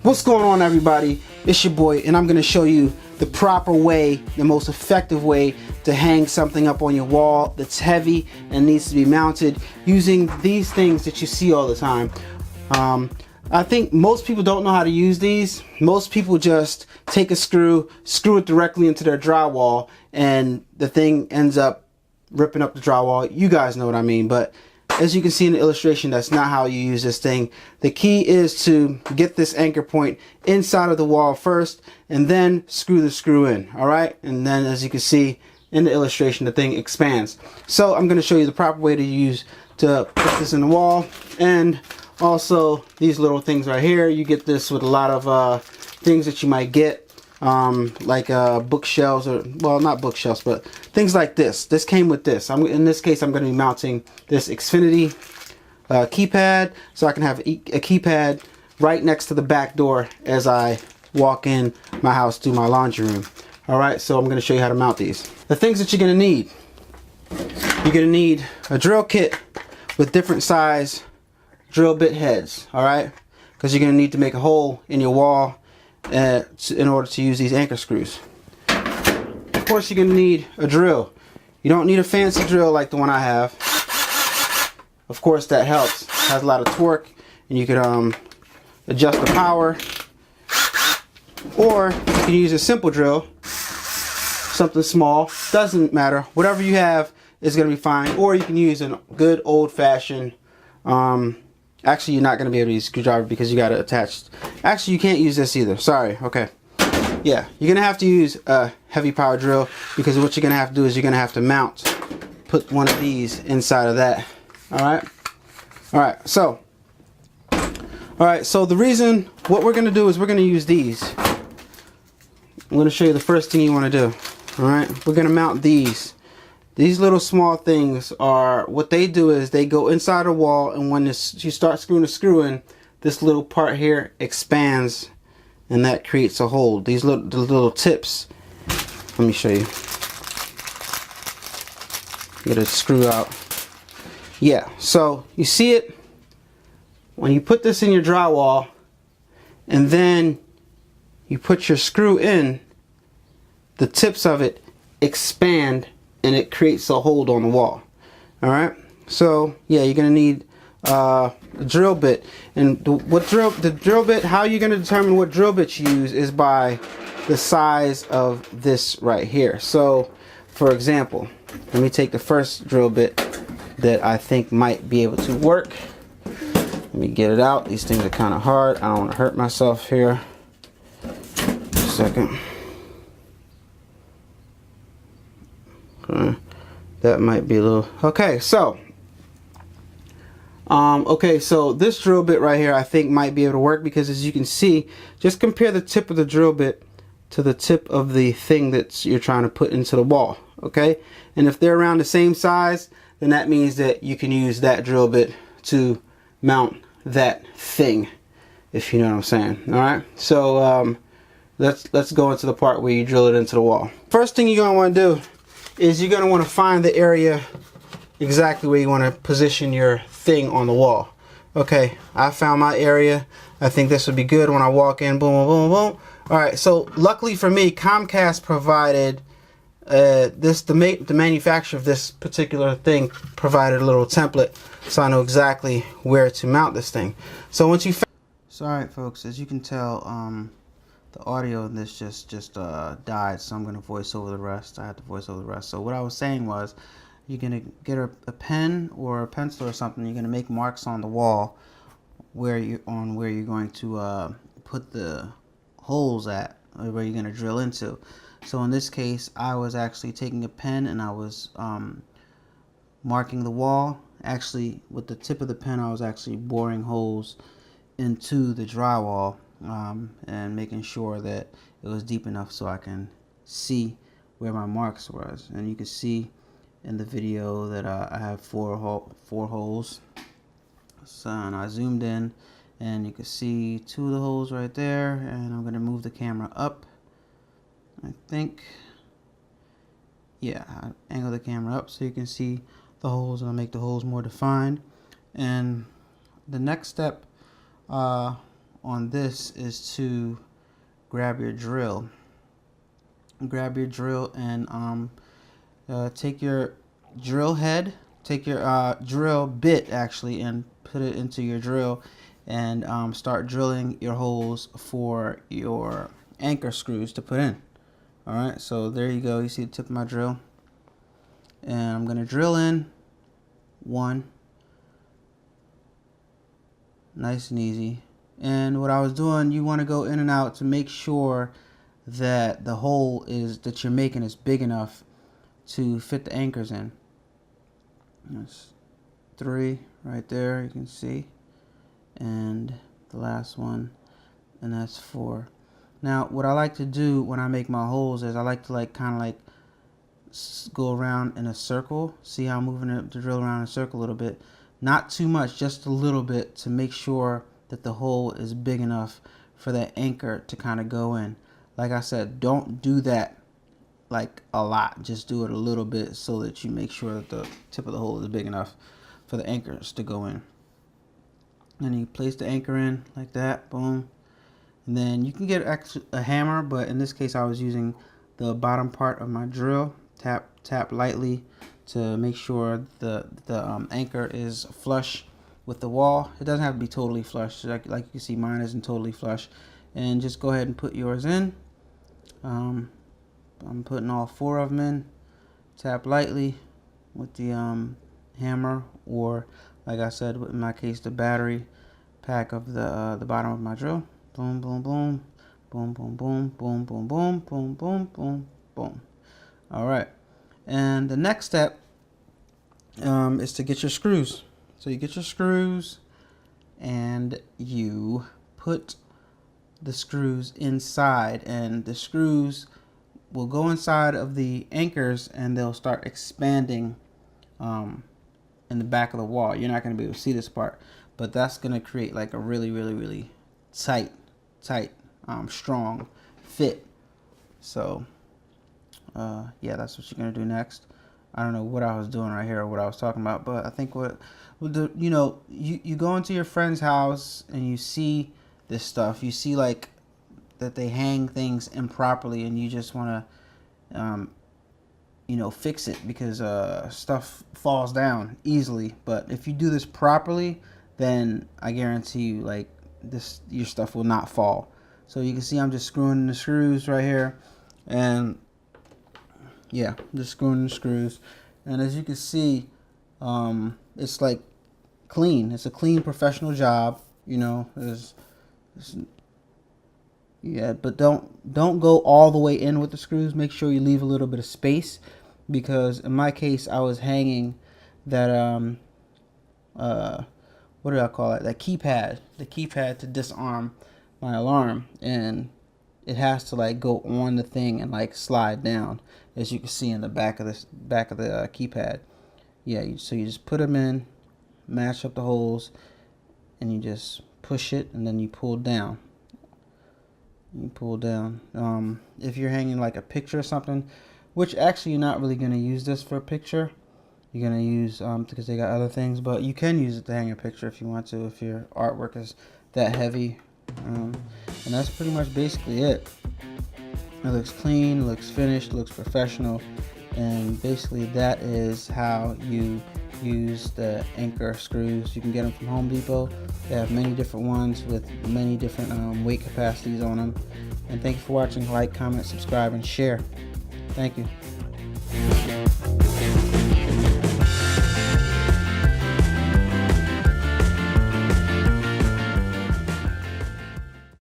What's going on, everybody? It's your boy, and I'm going to show you the proper way, the most effective way to hang something up on your wall that's heavy and needs to be mounted using these things that you see all the time. I think most people don't know how to use these. Most people just take a screw it directly into their drywall, and the thing ends up ripping up the drywall. You guys know what I mean, but as you can see in the illustration, that's not how you use this thing. The key is to get this anchor point inside of the wall first and then screw the screw in, alright? And then as you can see in the illustration, the thing expands. So I'm going to show you the proper way to put this in the wall. And also these little things right here, you get this with a lot of things that you might get. Like bookshelves, or well, not bookshelves, but things like this. This came with this. In this case, I'm going to be mounting this Xfinity keypad, so I can have a keypad right next to the back door as I walk in my house to my laundry room. Alright, so I'm going to show you how to mount these. The things that you're going to need. You're going to need a drill kit with different size drill bit heads, alright? Because you're going to need to make a hole in your wall in order to use these anchor screws. Of course, you're going to need a drill. You don't need a fancy drill like the one I have. Of course, that helps. It has a lot of torque, and you can adjust the power. Or you can use a simple drill, something small, doesn't matter. Whatever you have is going to be fine. Or you can use a good old-fashioned actually, you're not going to be able to use a screwdriver because you got it attached. Actually, you can't use this either. Sorry. Okay. Yeah, you're going to have to use a heavy power drill, because what you're going to have to do is you're going to have to put one of these inside of that. Alright? Alright, so the reason, what we're going to do is we're going to use these. I'm going to show you the first thing you want to do. Alright? We're going to mount these. These little small things are, what they do is they go inside a wall, and when you start screwing the screw in, this little part here expands, and that creates a hole. These little tips, let me show you. Get a screw out. Yeah, so you see it? When you put this in your drywall, and then you put your screw in, the tips of it expand, and it creates a hold on the wall. Alright, so yeah, you're gonna need a drill bit. And the drill bit, how you're gonna determine what drill bit you use is by the size of this right here. So for example, let me take the first drill bit that I think might be able to work. Let me get it out. These things are kind of hard. I don't want to hurt myself here. Just a second. That might be a little okay. So so this drill bit right here I think might be able to work, because as you can see, just compare the tip of the drill bit to the tip of the thing that you're trying to put into the wall. Okay, and if they're around the same size, then that means that you can use that drill bit to mount that thing, if you know what I'm saying. All right, so let's go into the part where you drill it into the wall. First thing you're gonna want to do is you're going to want to find the area exactly where you want to position your thing on the wall. Okay, I found my area. I think this would be good when I walk in. Boom, boom, boom, boom. Alright, so luckily for me, Comcast provided the manufacturer of this particular thing provided a little template, so I know exactly where to mount this thing. So once you alright folks, as you can tell, the audio in this just died, so I'm going to voice over the rest. I had to voice over the rest. So what I was saying was, you're going to get a pen or a pencil or something. You're going to make marks on the wall where you're going to put the holes at, or where you're going to drill into. So in this case, I was actually taking a pen and I was marking the wall. Actually, with the tip of the pen, I was actually boring holes into the drywall. And making sure that it was deep enough so I can see where my marks was. And you can see in the video that I have four holes. So, and I zoomed in, and you can see 2 of the holes right there. And I'm going to move the camera up. I think, yeah, I angle the camera up so you can see the holes, and I'll make the holes more defined. And the next step on this is to grab your drill. Grab your drill and take your drill head, take your drill bit actually, and put it into your drill and start drilling your holes for your anchor screws to put in. Alright, so there you go. You see the tip of my drill. And I'm going to drill in one. Nice and easy. And what I was doing, you want to go in and out to make sure that the hole that you're making is big enough to fit the anchors in. That's 3 right there, you can see. And the last one, and that's 4. Now what I like to do when I make my holes is I like to kind of go around in a circle. See how I'm moving the drill around in a circle a little bit. Not too much, just a little bit, to make sure that the hole is big enough for that anchor to kind of go in. Like I said, don't do that like a lot. Just do it a little bit so that you make sure that the tip of the hole is big enough for the anchors to go in. And you place the anchor in like that, boom. And then you can get a hammer, but in this case I was using the bottom part of my drill. Tap lightly to make sure the anchor is flush with the wall. It doesn't have to be totally flush. Like you can see, mine isn't totally flush. And just go ahead and put yours in. I'm putting all 4 of them in. Tap lightly with the hammer, or like I said, in my case, the battery pack of the bottom of my drill. Boom, boom, boom, boom, boom, boom, boom, boom, boom, boom, boom, boom, boom. All right, and the next step is to get your screws. So you get your screws and you put the screws inside, and the screws will go inside of the anchors and they'll start expanding in the back of the wall. You're not going to be able to see this part, but that's going to create like a really tight strong fit. So yeah, that's what you're going to do next. I don't know what I was doing right here or what I was talking about, but I think you go into your friend's house and you see this stuff. You see like that they hang things improperly, and you just want to fix it, because stuff falls down easily. But if you do this properly, then I guarantee you, like, your stuff will not fall. So you can see I'm just screwing the screws right here, and yeah, just screwing the screws. And as you can see, it's like clean. It's a clean professional job, yeah, but don't go all the way in with the screws. Make sure you leave a little bit of space, because in my case I was hanging that what do I call it? That keypad, the keypad to disarm my alarm, and it has to like go on the thing and like slide down, as you can see in the back of the keypad. Yeah, so you just put them in, match up the holes, and you just push it, and then you pull down. If you're hanging like a picture or something, which actually you're not really going to use this for a picture. You're going to use because they got other things, but you can use it to hang a picture if you want to, if your artwork is that heavy. And that's pretty much basically it. It looks clean, it looks finished, it looks professional, and basically that is how you use the anchor screws. You can get them from Home Depot. They have many different ones with many different weight capacities on them. And thank you for watching. Like, comment, subscribe, and share. Thank you.